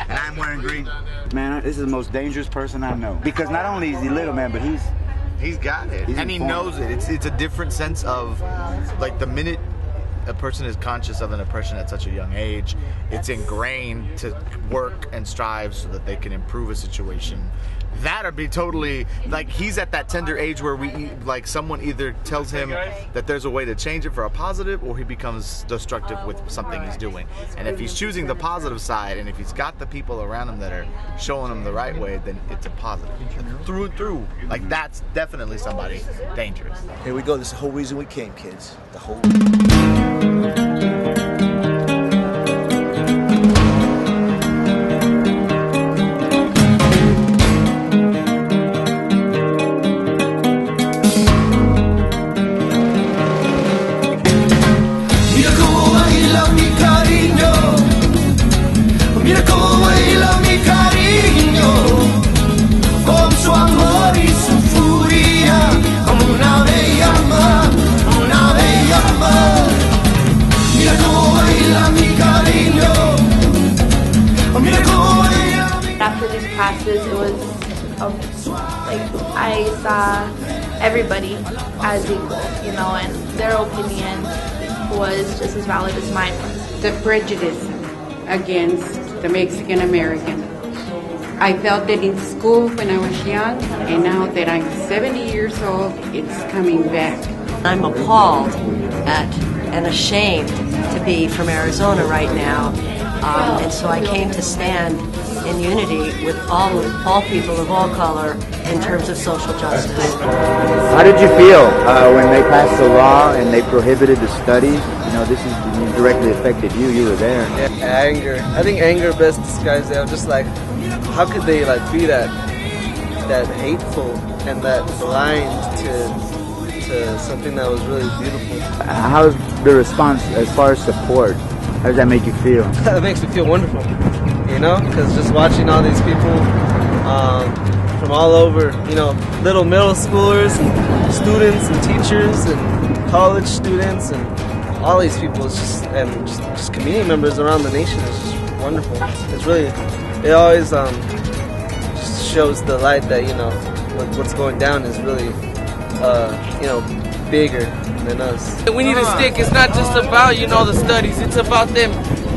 And I'm wearing green. Man, this is the most dangerous person I know. Because not only is he little, man, but he's got it. And he knows it. It's a different sense of, like, the minute a person is conscious of an oppression at such a young age, it's ingrained to work and strive so that they can improve a situation. That would be totally, like, he's at that tender age where someone either tells him that there's a way to change it for a positive, or he becomes destructive with something he's doing. And if he's choosing the positive side, and if he's got the people around him that are showing him the right way, then it's a positive. Through and through. Like, that's definitely somebody dangerous. Here we go. This is the whole reason we came, kids. The whole After these classes, it was like I saw everybody as equal, you know, and their opinion was just as valid as mine was. The prejudice against the Mexican American. I felt it in school when I was young, and now that I'm 70 years old, it's coming back. I'm appalled at and ashamed to be from Arizona right now, and so I came to stand in unity with all people of all color in terms of social justice. How did you feel when they passed the law and they prohibited the studies? You know, this is directly affected you. You were there. Yeah, anger. I think anger best describes it. I'm just like, how could they like be that hateful and that blind to something that was really beautiful? How's the response as far as support? How does that make you feel? It makes me feel wonderful, you know, because just watching all these people from all over, you know, little middle schoolers and students and teachers and college students and all these people, it's just community members around the nation. It's just wonderful. It's really, it always just shows the light that, you know, what's going down is really, you know, bigger than us. We need a stick. It's not just about, you know, the studies. It's about them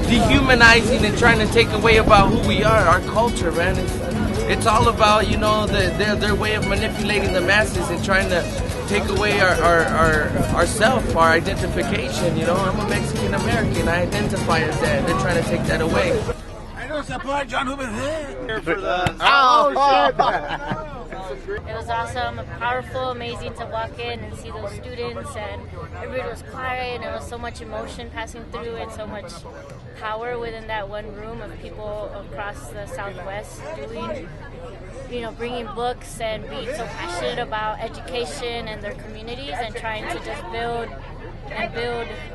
dehumanizing and trying to take away about who we are, our culture, man. It's all about, you know, their way of manipulating the masses and trying to take away our self, our identification. You know, I'm a Mexican American. I identify as that. They're trying to take that away. I don't support John Hoover here for the... It was awesome, powerful, amazing to walk in and see those students, and everybody was quiet, and there was so much emotion passing through and so much power within that one room of people across the Southwest doing, you know, bringing books and being so passionate about education and their communities and trying to just build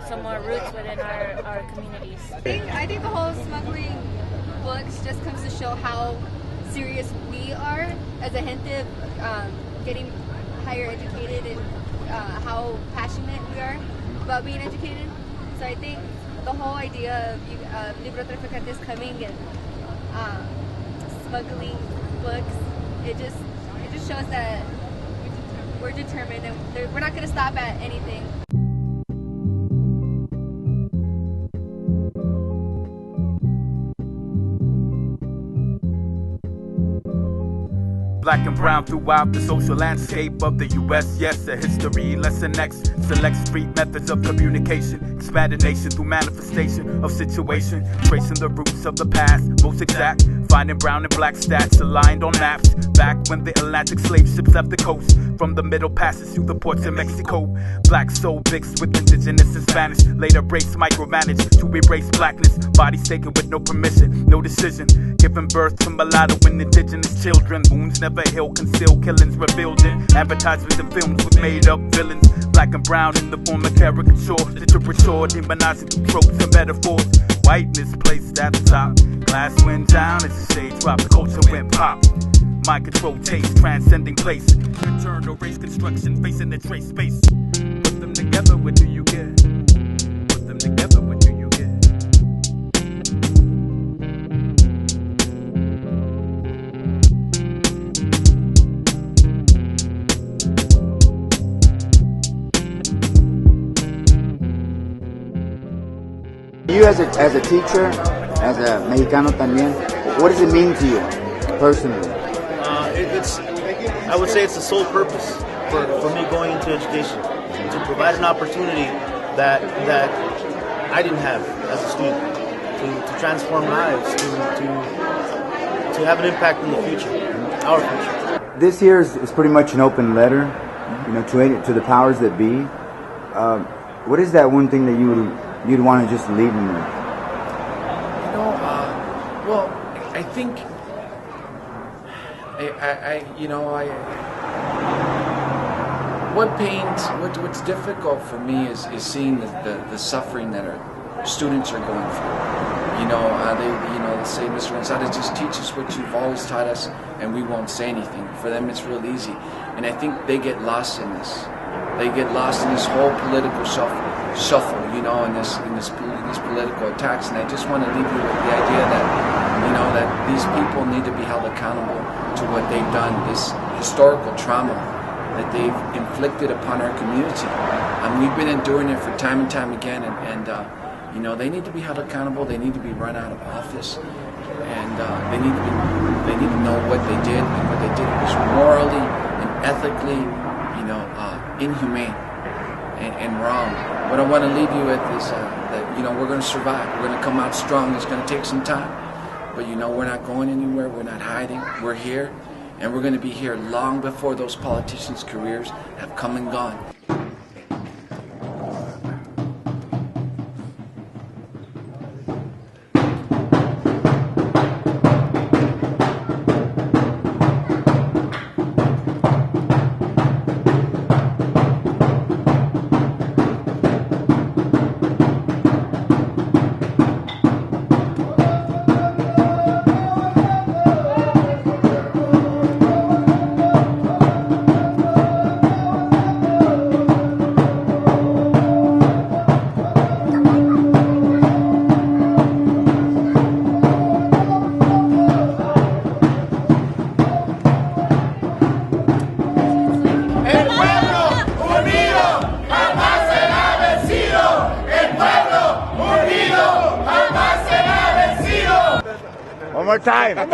some more roots within our communities. I think the whole smuggling books just comes to show how serious we are as a gente of getting higher educated and how passionate we are about being educated. So I think the whole idea of Librotraficantes coming and smuggling books, it just shows that we're determined and we're not going to stop at anything. Black and brown throughout the social landscape of the U.S. Yes, a history lesson next. Select street methods of communication. Expanded nation through manifestation of situation. Tracing the roots of the past, most exact. Finding brown and black stats aligned on maps. Back when the Atlantic slave ships left the coast. From the middle passes through the ports of Mexico. Black soul mixed with indigenous and Spanish. Later race micromanaged to erase blackness. Bodies taken with no permission, no decision. Giving birth to mulatto and indigenous children. Wounds never heal, concealed, killings rebuilding. Advertisements and films with made up villains. Black and brown in the form of caricature. Literature, demonizing through tropes and metaphors. Whiteness placed at the top. Glass went down as the shade dropped. The culture went pop. Mind control taste, transcending place. Internal race construction, facing the trace space. Put them together, what do you get? Put them together, what do you get? You as a teacher, as a Mexicano también, what does it mean to you personally? I would say it's the sole purpose for me going into education, to provide an opportunity that I didn't have as a student, to transform lives, to have an impact in the future, our future. This year is pretty much an open letter, you know, to the powers that be. What is that one thing that you'd want to just leave them with? Well, I think what's difficult for me is seeing the suffering that our students are going through. They say, Mr. Gonzalez, just teach us what you've always taught us, and we won't say anything. For them, it's real easy, and I think they get lost in this. They get lost in this whole political shuffle, in this these political attacks. And I just want to leave you with the idea that, that these people need to be held accountable to what they've done, this historical trauma that they've inflicted upon our community. We've been enduring it for time and time again, and they need to be held accountable. They need to be run out of office, and they need to know what they did, and what they did was morally and ethically, inhumane and wrong. What I want to leave you with is that we're going to survive. We're going to come out strong. It's going to take some time, but we're not going anywhere. We're not hiding. We're here, and we're going to be here long before those politicians' careers have come and gone. One more time, man.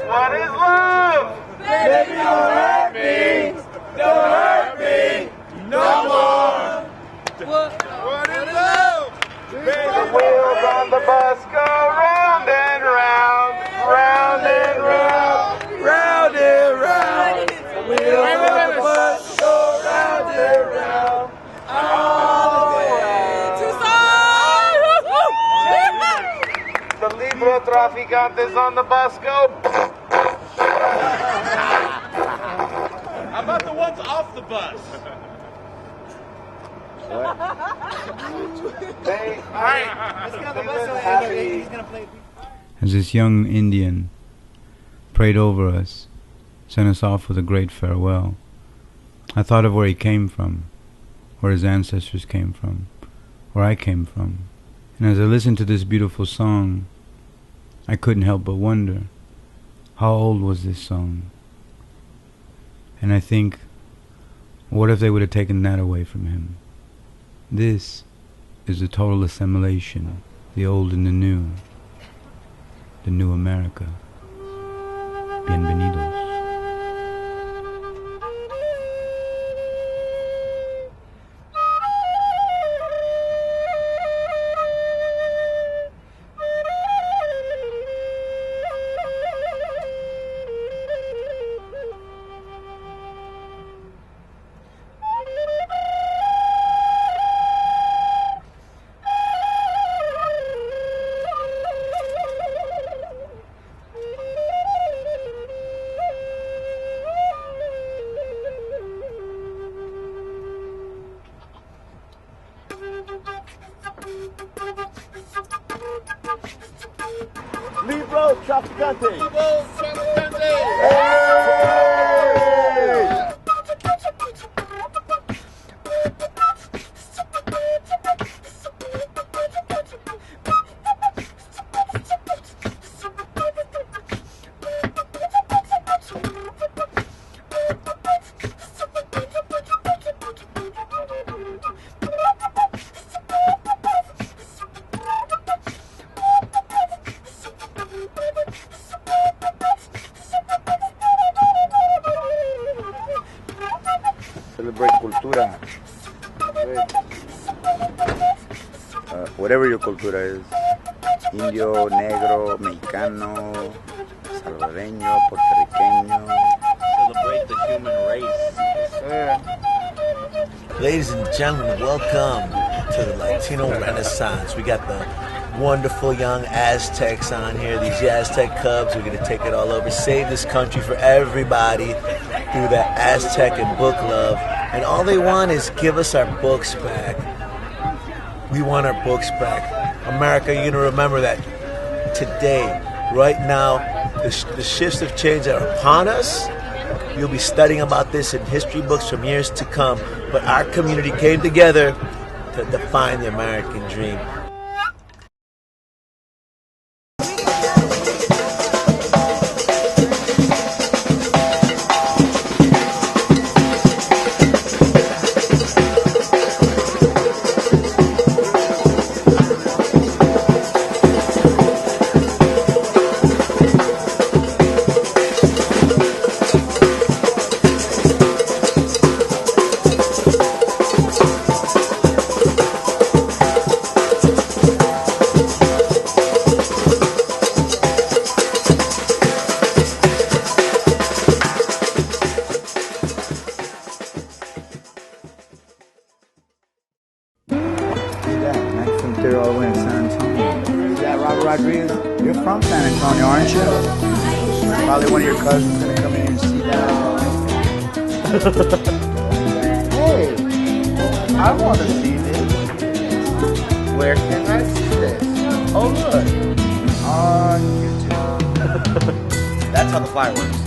What is love? Baby, don't hurt me. Don't hurt me no more. What is love? Baby, the wheels on the bus go round and round, round and round, round and round. The wheels on the bus go round and round, all the way. Tucson! The Librotraficantes on the bus go. How about the ones off the bus? As this young Indian prayed over us, sent us off with a great farewell, I thought of where he came from, where his ancestors came from, where I came from. And as I listened to this beautiful song, I couldn't help but wonder, how old was this song? And I think, what if they would have taken that away from him? This is the total assimilation, the old and the new America. Bienvenidos. Librotraficante! Librotraficante! Celebrate cultura. Whatever your cultura is, indio, negro, mexicano, salvadoreño, puertorriqueño. Celebrate the human race. Ladies and gentlemen, welcome to the Latino Renaissance. We got the wonderful young Aztecs on here, these Aztec Cubs. We're going to take it all over, save this country for everybody through that Aztec and book love. And all they want is give us our books back. We want our books back. America, you're going to remember that today, right now, the shifts of change are upon us. You'll be studying about this in history books from years to come. But our community came together to to define the American dream. All the way in San Antonio. Yeah, Robert Rodriguez, you're from San Antonio, aren't you? Probably one of your cousins gonna come in and see that. Hey, I want to see this. Where can I see this? Oh look, on YouTube. That's how the fire works.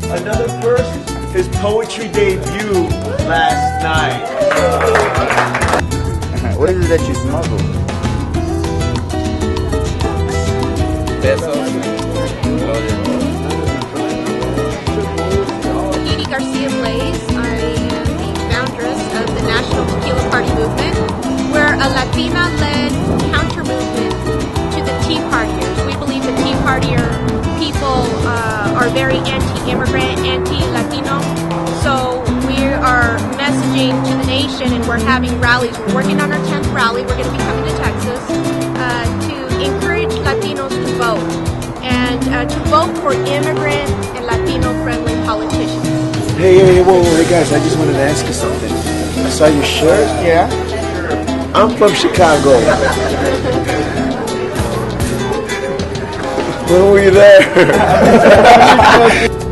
Another first, his poetry debut last night. What is it that you smuggle? Edie Garcia Blaze. I am the foundress of the National Tequila Party Movement. We're a Latina-led counter-movement to the Tea Partiers. We believe the Tea Partier people are very anti-immigrant, anti-Latino. So we are messaging to the nation, and we're having rallies. We're working on our 10th rally. We're going to be coming to Texas to encourage Latinos to vote and to vote for immigrant and Latino-friendly politicians. Hey, whoa, hey guys, I just wanted to ask you something. I saw your shirt. Yeah. I'm from Chicago. When were you there?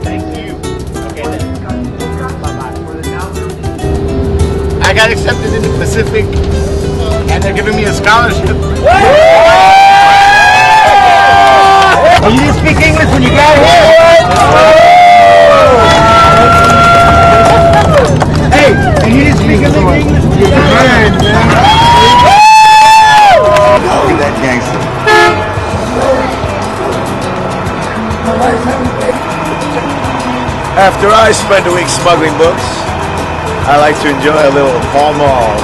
Thank you. Okay then. I got accepted into Pacific, and they're giving me a scholarship. You didn't speak English when you got here? Hey, and you didn't speak English when you got here? Look at that gangster. After I spend a week smuggling books, I like to enjoy a little Pall Mall.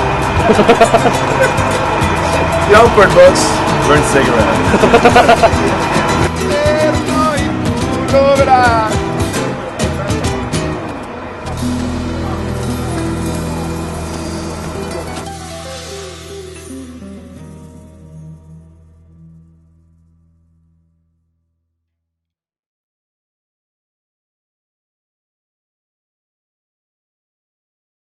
Don't burn books, burn cigarettes.